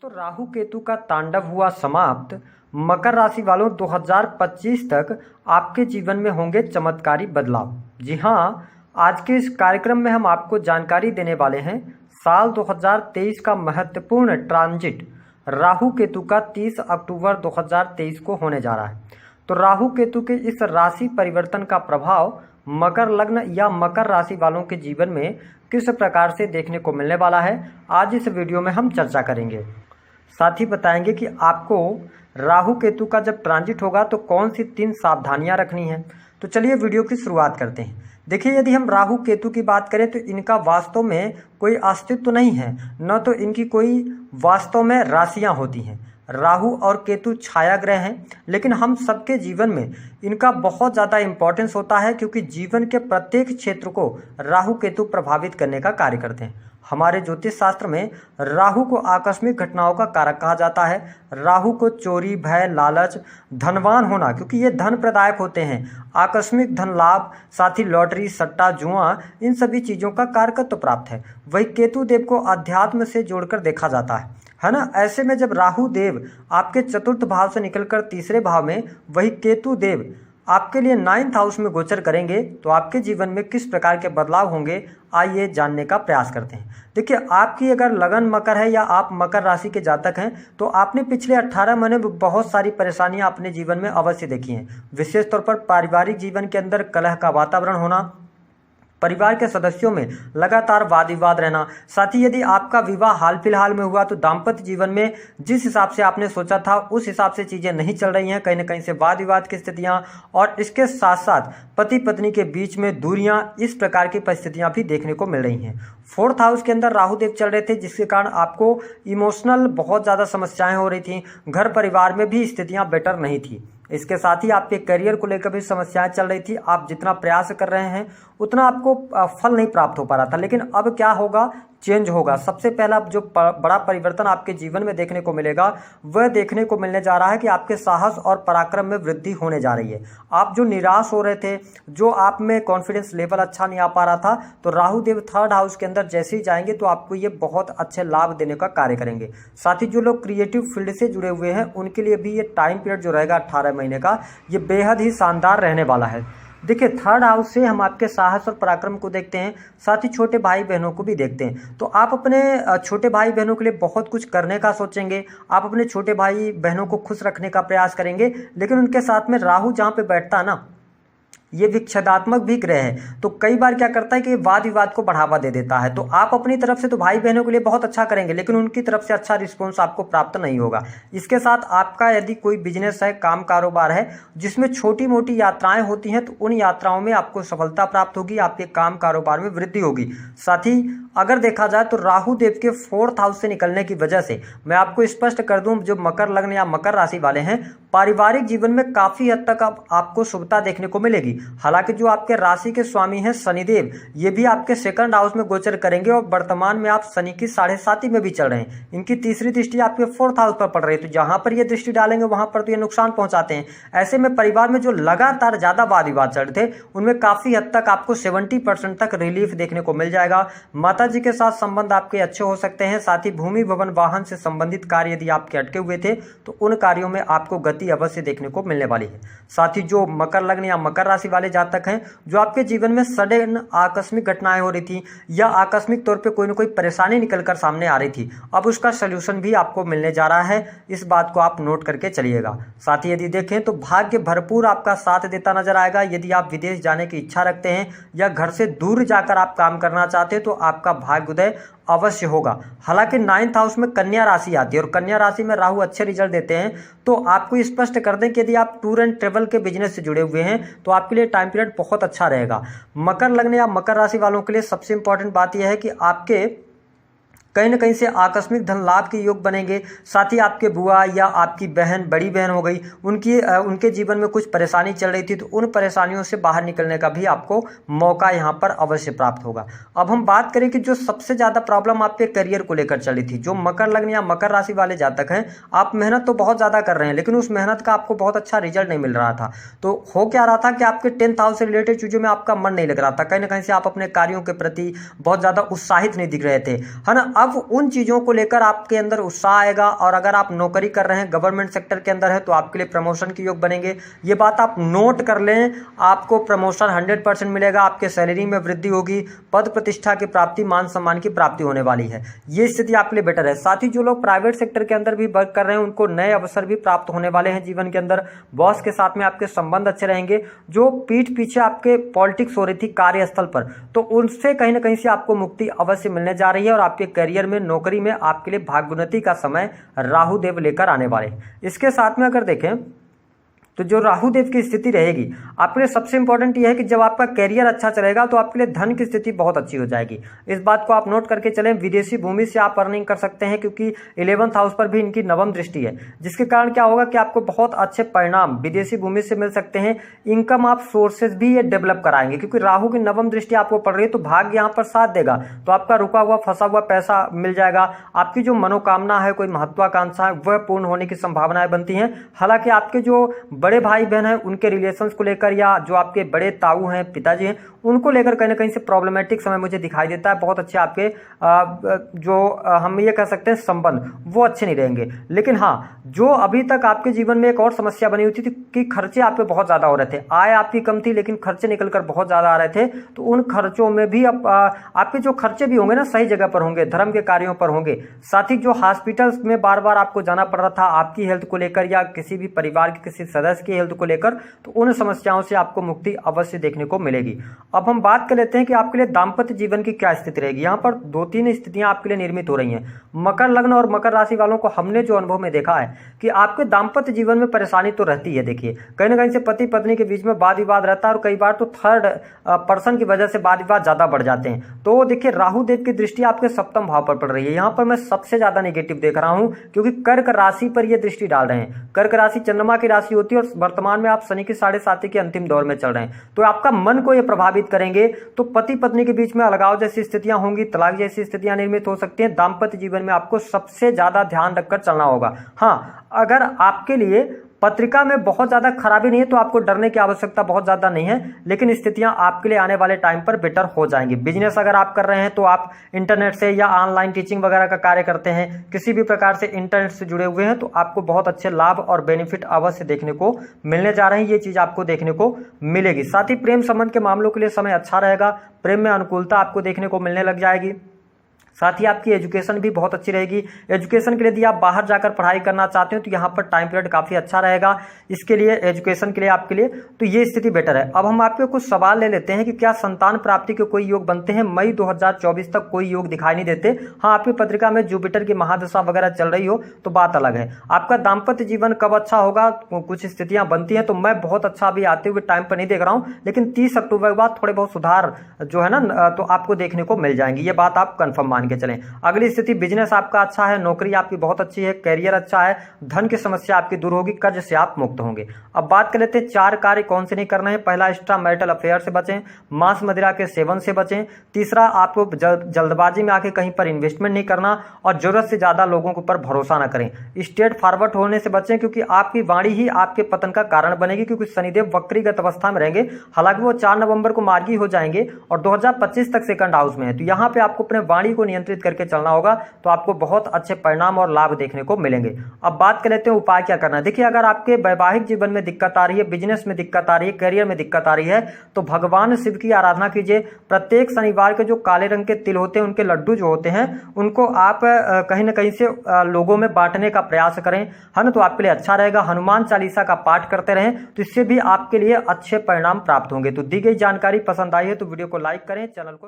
तो राहु केतु का तांडव हुआ समाप्त। मकर राशि वालों 2025 तक आपके जीवन में होंगे चमत्कारी बदलाव। जी हाँ, आज के इस कार्यक्रम में हम आपको जानकारी देने वाले हैं साल 2023 का महत्वपूर्ण ट्रांजिट राहु केतु का 30 अक्टूबर 2023 को होने जा रहा है। तो राहु केतु के इस राशि परिवर्तन का प्रभाव मकर लग्न या मकर राशि वालों के जीवन में किस प्रकार से देखने को मिलने वाला है, आज इस वीडियो में हम चर्चा करेंगे। साथ ही बताएंगे कि आपको राहु केतु का जब ट्रांजिट होगा तो कौन सी 3 सावधानियां रखनी हैं। तो चलिए वीडियो की शुरुआत करते हैं। देखिए, यदि हम राहु केतु की बात करें तो इनका वास्तव में कोई अस्तित्व नहीं है, न तो इनकी कोई वास्तव में राशियां होती हैं। राहु और केतु छाया ग्रह हैं, लेकिन हम सबके जीवन में इनका बहुत ज़्यादा इम्पोर्टेंस होता है, क्योंकि जीवन के प्रत्येक क्षेत्र को राहु केतु प्रभावित करने का कार्य करते हैं। हमारे ज्योतिष शास्त्र में राहु को आकस्मिक घटनाओं का कारक कहा जाता है। राहु को चोरी, भय, लालच, धनवान होना, क्योंकि ये धन प्रदायक होते हैं, आकस्मिक धन लाभ, साथ ही लॉटरी, सट्टा, जुआ, इन सभी चीज़ों का कारकत्व प्राप्त है। वही केतु देव को अध्यात्म से जोड़कर देखा जाता है ना। ऐसे में जब राहु देव आपके चतुर्थ भाव से निकलकर तीसरे भाव में, वही केतु देव आपके लिए 9th हाउस में गोचर करेंगे, तो आपके जीवन में किस प्रकार के बदलाव होंगे, आइए जानने का प्रयास करते हैं। देखिए, आपकी अगर लगन मकर है या आप मकर राशि के जातक हैं, तो आपने पिछले 18 महीने में बहुत सारी परेशानियां अपने जीवन में अवश्य देखी हैं। विशेष तौर पर पारिवारिक जीवन के अंदर कलह का वातावरण होना, परिवार के सदस्यों में लगातार वाद विवाद रहना, साथ ही यदि आपका विवाह हाल फिलहाल में हुआ तो दाम्पत्य जीवन में जिस हिसाब से आपने सोचा था उस हिसाब से चीज़ें नहीं चल रही हैं, कहीं ना कहीं से वाद विवाद की स्थितियां, और इसके साथ साथ पति पत्नी के बीच में दूरियां, इस प्रकार की परिस्थितियां भी देखने को मिल रही हैं। 4th हाउस के अंदर राहु देव चल रहे थे, जिसके कारण आपको इमोशनल बहुत ज़्यादा समस्याएं हो रही थी। घर परिवार में भी स्थितियां बेटर नहीं थी। इसके साथ ही आपके करियर को लेकर भी समस्याएं चल रही थी। आप जितना प्रयास कर रहे हैं उतना आपको फल नहीं प्राप्त हो पा रहा था, लेकिन अब क्या होगा, चेंज होगा। सबसे पहला जो बड़ा परिवर्तन आपके जीवन में देखने को मिलेगा, वह देखने को मिलने जा रहा है कि आपके साहस और पराक्रम में वृद्धि होने जा रही है। आप जो निराश हो रहे थे, जो आप में कॉन्फिडेंस लेवल अच्छा नहीं आ पा रहा था, तो राहु देव 3rd हाउस के अंदर जैसे ही जाएंगे तो आपको ये बहुत अच्छे लाभ देने का कार्य करेंगे। साथ ही जो लोग क्रिएटिव फील्ड से जुड़े हुए हैं उनके लिए भी ये टाइम पीरियड जो रहेगा 18 महीने का, ये बेहद ही शानदार रहने वाला है। देखिए, 3rd हाउस से हम आपके साहस और पराक्रम को देखते हैं, साथ ही छोटे भाई बहनों को भी देखते हैं। तो आप अपने छोटे भाई बहनों के लिए बहुत कुछ करने का सोचेंगे, आप अपने छोटे भाई बहनों को खुश रखने का प्रयास करेंगे, लेकिन उनके साथ में राहु जहाँ पे बैठता है ना, ये विच्छेदात्मक भी ग्रह है, तो कई बार क्या करता है कि वाद विवाद को बढ़ावा दे देता है। तो आप अपनी तरफ से तो भाई बहनों के लिए बहुत अच्छा करेंगे, लेकिन उनकी तरफ से अच्छा रिस्पॉन्स आपको प्राप्त नहीं होगा। इसके साथ आपका यदि कोई बिजनेस है, काम कारोबार है, जिसमें छोटी मोटी यात्राएं होती हैं, तो उन यात्राओं में आपको सफलता प्राप्त होगी, आपके काम कारोबार में वृद्धि होगी। साथ ही अगर देखा जाए तो राहु देव के 4th हाउस से निकलने की वजह से मैं आपको स्पष्ट कर दूं, जो मकर लग्न या मकर राशि वाले हैं, पारिवारिक जीवन में काफी हद तक आपको शुभता देखने को मिलेगी। हालांकि जो आपके राशि के स्वामी हैं शनिदेव, ये भी आपके 2nd हाउस में गोचर करेंगे, और वर्तमान में आप शनि की 7.5 में भी चल रहे हैं। इनकी तीसरी दृष्टि आपके 4th हाउस पर पड़ रही है, तो जहां पर ये दृष्टि डालेंगे वहां पर तो ये नुकसान पहुंचाते हैं। ऐसे में परिवार में जो लगातार ज्यादा वाद विवाद चल रहे थे, उनमें काफी हद तक आपको 70% तक रिलीफ देखने को मिल जाएगा। माता जी के साथ संबंध आपके अच्छे हो सकते हैं। साथ ही भूमि भवन वाहन से संबंधित कार्य यदि आपके अटके हुए थे, तो उन कार्यों में आपको गति अवश्य देखने को मिलने वाली है। साथ ही जो मकर लग्न या मकर राशि वाले जातक हैं, जो आपके जीवन में सडन आकस्मिक घटनाएं हो रही थी या आकस्मिक तौर पे कोई ना कोई परेशानी निकलकर सामने आ रही थी, अब उसका सलूशन भी आपको मिलने जा रहा है। इस बात को आप नोट करके चलिएगा। साथ ही यदि देखें तो भाग्य भरपूर आपका साथ देता नजर आएगा। यदि आप विदेश जाने की इच्छा रखते हैं या घर से दूर जाकर आप काम करना चाहते हैं, तो आपका भाग्योदय अवश्य होगा। हालांकि 9th हाउस में कन्या राशि आती है, और कन्या राशि में राहु अच्छे रिजल्ट देते हैं। तो आपको स्पष्ट कर दें कि यदि आप टूर एंड ट्रेवल के बिजनेस से जुड़े हुए हैं, तो आपके लिए टाइम पीरियड बहुत अच्छा रहेगा। मकर लग्न या मकर राशि वालों के लिए सबसे इंपॉर्टेंट बात यह है कि आपके कहीं ना कहीं से आकस्मिक धन लाभ के योग बनेंगे। साथ ही आपके बुआ या आपकी बहन, बड़ी बहन हो गई, उनके जीवन में कुछ परेशानी चल रही थी, तो उन परेशानियों से बाहर निकलने का भी आपको मौका यहाँ पर अवश्य प्राप्त होगा। अब हम बात करें कि जो सबसे ज़्यादा प्रॉब्लम आपके करियर को लेकर चली थी, जो मकर लग्न या मकर राशि वाले जातक हैं, आप मेहनत तो बहुत ज़्यादा कर रहे हैं, लेकिन उस मेहनत का आपको बहुत अच्छा रिजल्ट नहीं मिल रहा था। तो हो क्या रहा था कि आपके 10th हाउस से रिलेटेड चीज़ों में आपका मन नहीं लग रहा था, कहीं ना कहीं से आप अपने कार्यों के प्रति बहुत ज़्यादा उत्साहित नहीं दिख रहे थे, है ना। अब उन चीज़ों को लेकर आपके अंदर उत्साह आएगा, और अगर आप नौकरी कर रहे हैं, गवर्नमेंट सेक्टर के अंदर है, तो आपके लिए प्रमोशन के योग बनेंगे। ये बात आप नोट कर लें, आपको प्रमोशन 100% मिलेगा, आपके सैलरी में वृद्धि होगी, पद प्रतिष्ठा की प्राप्ति, मान सम्मान की प्राप्ति होने वाली है। ये स्थिति आपके लिए बेटर है। साथ ही जो लोग प्राइवेट सेक्टर के अंदर भी वर्क कर रहे हैं, उनको नए अवसर भी प्राप्त होने वाले हैं जीवन के अंदर। बॉस के साथ में आपके संबंध अच्छे रहेंगे। जो पीठ पीछे आपके पॉलिटिक्स हो रही थी कार्यस्थल पर, तो उनसे कहीं ना कहीं से आपको मुक्ति अवश्य मिलने जा रही है, और आपके करियर में, नौकरी में आपके लिए भाग्योन्नति का समय राहु देव लेकर आने वाले हैं। इसके साथ में अगर देखें तो जो राहु देव की स्थिति रहेगी आपके लिए, सबसे इंपॉर्टेंट यह है कि जब आपका करियर अच्छा चलेगा तो आपके लिए धन की स्थिति बहुत अच्छी हो जाएगी। इस बात को आप नोट करके चलें। विदेशी भूमि से आप अर्निंग कर सकते हैं, क्योंकि 11th हाउस पर भी इनकी नवम दृष्टि है, जिसके कारण क्या होगा कि आपको बहुत अच्छे परिणाम विदेशी भूमि से मिल सकते हैं। इनकम आप सोर्सेज भी ये डेवलप कराएंगे, क्योंकि राहु की नवम दृष्टि आपको पड़ रही है, तो भाग्य यहाँ पर साथ देगा, तो आपका रुका हुआ फंसा हुआ पैसा मिल जाएगा। आपकी जो मनोकामना है, कोई महत्वाकांक्षा है, वह पूर्ण होने की संभावनाएं बनती हैं। हालांकि आपके जो बड़े भाई बहन हैं, उनके रिलेशंस को लेकर, या जो आपके बड़े ताऊ हैं, पिताजी हैं, उनको लेकर कहीं ना कहीं से प्रॉब्लमेटिक समय मुझे दिखाई देता है। बहुत अच्छे आपके हम ये कह सकते हैं संबंध, वो अच्छे नहीं रहेंगे। लेकिन हाँ, जो अभी तक आपके जीवन में एक और समस्या बनी हुई थी कि खर्चे आपके बहुत ज़्यादा हो रहे थे, आय आपकी कम थी लेकिन खर्चे निकल कर बहुत ज़्यादा आ रहे थे, तो उन खर्चों में भी अब आपके जो खर्चे भी होंगे ना, सही जगह पर होंगे, धर्म के कार्यों पर होंगे। साथ ही जो हॉस्पिटल्स में बार बार आपको जाना पड़ रहा था आपकी हेल्थ को लेकर, या किसी भी परिवार के किसी सदस्य की हेल्थ को लेकर, तो उन समस्याओं से आपको मुक्ति अवश्य देखने को मिलेगी। अब हम बात कर लेते हैं कि आपके लिए दाम्पत्य जीवन की क्या स्थिति रहेगी। यहाँ पर 2-3 स्थितियां आपके लिए निर्मित हो रही हैं। मकर लग्न और मकर राशि वालों को हमने जो अनुभव में देखा है कि आपके दाम्पत्य जीवन में परेशानी तो रहती है। देखिए, कहीं ना कहीं से पति पत्नी के बीच में वाद विवाद रहता है, और कई बार तो थर्ड पर्सन की वजह से वाद विवाद ज्यादा बढ़ जाते हैं। तो देखिए, राहु देव की दृष्टि आपके सप्तम भाव पर पड़ रही है। यहाँ पर मैं सबसे ज्यादा नेगेटिव देख रहा हूं, क्योंकि कर्क राशि पर यह दृष्टि डाल रहे हैं। कर्क राशि चंद्रमा की राशि होती है, और वर्तमान में आप शनि की 7.5 के अंतिम दौर में चल रहे हैं, तो आपका मन को ये प्रभावित करेंगे। तो पति पत्नी के बीच में अलगाव जैसी स्थितियां होंगी, तलाक जैसी स्थितियां निर्मित हो सकती हैं। दाम्पत्य जीवन में आपको सबसे ज्यादा ध्यान रखकर चलना होगा। हाँ, अगर आपके लिए पत्रिका में बहुत ज्यादा खराबी नहीं है तो आपको डरने की आवश्यकता बहुत ज्यादा नहीं है, लेकिन स्थितियां आपके लिए आने वाले टाइम पर बेटर हो जाएंगी। बिजनेस अगर आप कर रहे हैं, तो आप इंटरनेट से या ऑनलाइन टीचिंग वगैरह का कार्य करते हैं, किसी भी प्रकार से इंटरनेट से जुड़े हुए हैं, तो आपको बहुत अच्छे लाभ और बेनिफिट अवश्य देखने को मिलने जा रहे हैं। ये चीज आपको देखने को मिलेगी। साथ ही प्रेम संबंध के मामलों के लिए समय अच्छा रहेगा। प्रेम में अनुकूलता आपको देखने को मिलने लग जाएगी। साथ ही आपकी एजुकेशन भी बहुत अच्छी रहेगी। एजुकेशन के लिए यदि आप बाहर जाकर पढ़ाई करना चाहते हो, तो यहाँ पर टाइम पीरियड काफ़ी अच्छा रहेगा इसके लिए, एजुकेशन के लिए आपके लिए, तो ये स्थिति बेटर है। अब हम आपके कुछ सवाल ले लेते हैं कि क्या संतान प्राप्ति के कोई योग बनते हैं। मई 2024 तक कोई योग दिखाई नहीं देते। हाँ, आपकी पत्रिका में जुपिटर की महादशा वगैरह चल रही हो तो बात अलग है। आपका दाम्पत्य जीवन कब अच्छा होगा, कुछ स्थितियां बनती हैं, तो मैं बहुत अच्छा अभी आते हुए टाइम पर नहीं देख रहा हूँ, लेकिन 30 अक्टूबर के बाद थोड़े बहुत सुधार जो है ना, तो आपको देखने को मिल जाएंगी। ये बात आप कंफर्म मान के चलें। अगली स्थिति, बिजनेस आपका अच्छा है, नौकरी आपकी बहुत अच्छी है, करियर अच्छा है, धन की समस्या आपकी दूर होगी, कर्ज से आप मुक्त होंगे। अब बात कर लेते हैं 4 कार्य कौन से नहीं करना है। पहला, एक्स्ट्रा मैरिटल अफेयर से बचें, मांस मदिरा के सेवन से बचें। तीसरा, आपको जल्दबाजी में आके कहीं पर इन्वेस्टमेंट नहीं करना, और जरूरत से ज्यादा लोगों के ऊपर भरोसा ना करें। स्ट्रेट फॉरवर्ड होने से बचें, क्योंकि आपकी वाणी ही आपके पतन का कारण बनेगी, क्योंकि शनिदेव वक्रीगत अवस्था में रहेंगे। हालांकि वो 4 नवंबर को मार्गी हो जाएंगे और 2025 तक सेकंड हाउस में है, तो यहाँ पे आपको अपने वाणी को नियंत्रित करके चलना होगा, तो आपको बहुत अच्छे परिणाम और लाभ देखने को मिलेंगे। अब बात कर लेते हैं उपाय क्या करना है। देखिए, अगर आपके वैवाहिक जीवन में दिक्कत आ रही है, बिजनेस में दिक्कत आ रही है, करियर में दिक्कत आ रही है, तो भगवान शिव की आराधना कीजिए। प्रत्येक शनिवार के जो काले रंग के तिल होते हैं, उनके लड्डू जो होते हैं, उनको आप कहीं ना कहीं से लोगों में बांटने का प्रयास करें, है ना, तो आपके लिए अच्छा रहेगा। हनुमान चालीसा का पाठ करते रहें, तो इससे भी आपके लिए अच्छे परिणाम प्राप्त होंगे। तो दी गई जानकारी पसंद आई है तो वीडियो को लाइक करें, चैनल को